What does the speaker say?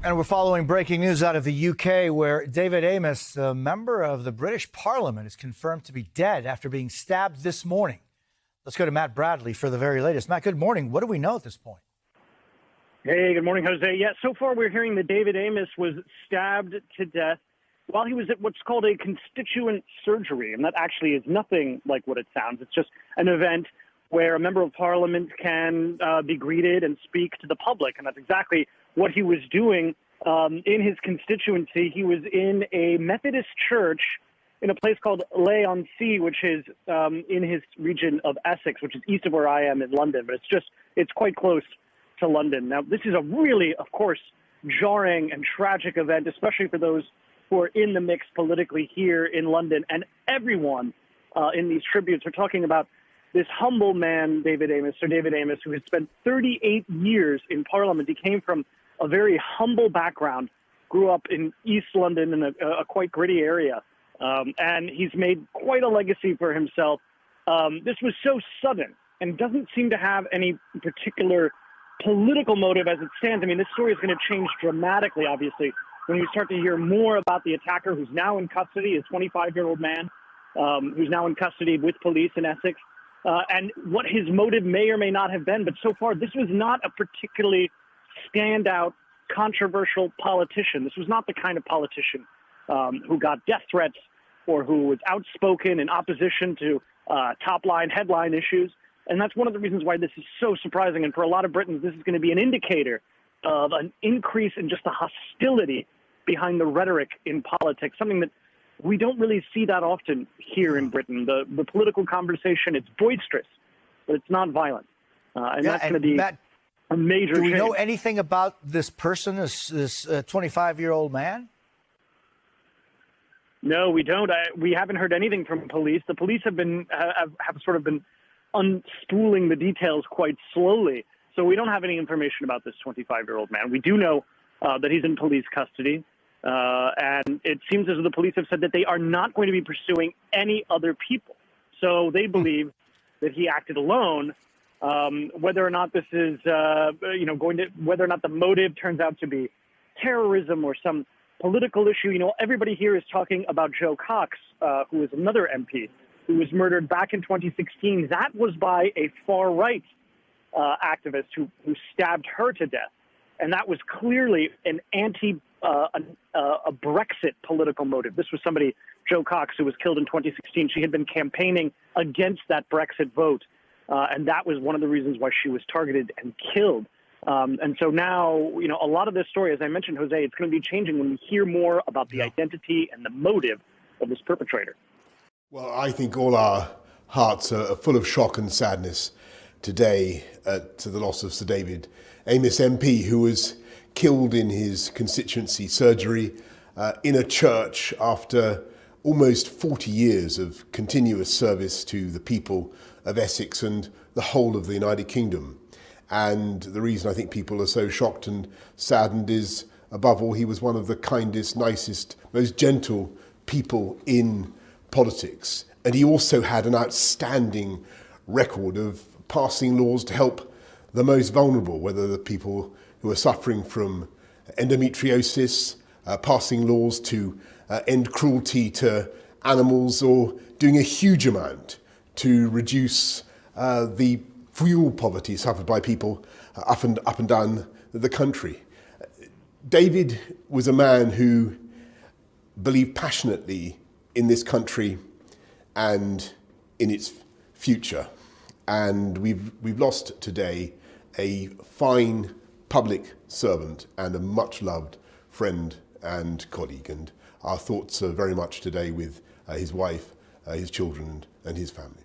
And we're following breaking news out of the UK where David Amess, a member of the British Parliament, is confirmed to be dead after being stabbed this morning. Let's go to Matt Bradley for the very latest. Matt, good morning. What do we know at this point? Hey, good morning, Jose. Yeah, so far we're hearing that David Amess was stabbed to death while he was at what's called a constituent surgery. And that actually is nothing like what it sounds. It's just an event where a member of parliament can be greeted and speak to the public. And that's exactly what he was doing in his constituency. He was in a Methodist church in a place called Leigh-on-Sea, which is in his region of Essex, which is east of where I am in London. But it's quite close to London. Now, this is a really, of course, jarring and tragic event, especially for those who are in the mix politically here in London. And everyone in these tributes are talking about this humble man, David Amess, Sir David Amess, who has spent 38 years in Parliament. He came from a very humble background, grew up in East London in a quite gritty area, and he's made quite a legacy for himself. This was so sudden and doesn't seem to have any particular political motive as it stands. I mean, this story is going to change dramatically, obviously, when you start to hear more about the attacker who's now in custody, a 25-year-old man who's now in custody with police in Essex. And what his motive may or may not have been. But so far, this was not a particularly standout, controversial politician. This was not the kind of politician who got death threats or who was outspoken in opposition to top-line, headline issues. And that's one of the reasons why this is so surprising. And for a lot of Britons, this is going to be an indicator of an increase in just the hostility behind the rhetoric in politics, something that we don't really see that often here in Britain. The political conversation, it's boisterous, but it's not violent. And that's going to be a major change. Do we know anything about this person, this 25-year-old man? No, we don't. We haven't heard anything from police. The police have sort of been unspooling the details quite slowly. So we don't have any information about this 25-year-old man. We do know that he's in police custody. And it seems as though the police have said that they are not going to be pursuing any other people. So they believe that he acted alone. Whether or not this is, whether or not the motive turns out to be terrorism or some political issue. Everybody here is talking about Jo Cox, who is another MP who was murdered back in 2016. That was by a far-right activist who stabbed her to death. And that was clearly an a Brexit political motive. This was somebody, Jo Cox, who was killed in 2016. She had been campaigning against that Brexit vote. And that was one of the reasons why she was targeted and killed. And so now, a lot of this story, as I mentioned, Jose, it's going to be changing when we hear more about the identity and the motive of this perpetrator. Well, I think all our hearts are full of shock and sadness today to the loss of Sir David Amess MP, who was killed in his constituency surgery in a church after almost 40 years of continuous service to the people of Essex and the whole of the United Kingdom. And the reason I think people are so shocked and saddened is, above all, he was one of the kindest, nicest, most gentle people in politics. And he also had an outstanding record of passing laws to help the most vulnerable, whether the people who are suffering from endometriosis, passing laws to end cruelty to animals, or doing a huge amount to reduce the fuel poverty suffered by people up and down the country. David was a man who believed passionately in this country and in its future. And we've lost today a fine public servant and a much-loved friend and colleague. And our thoughts are very much today with his wife, his children, and his family.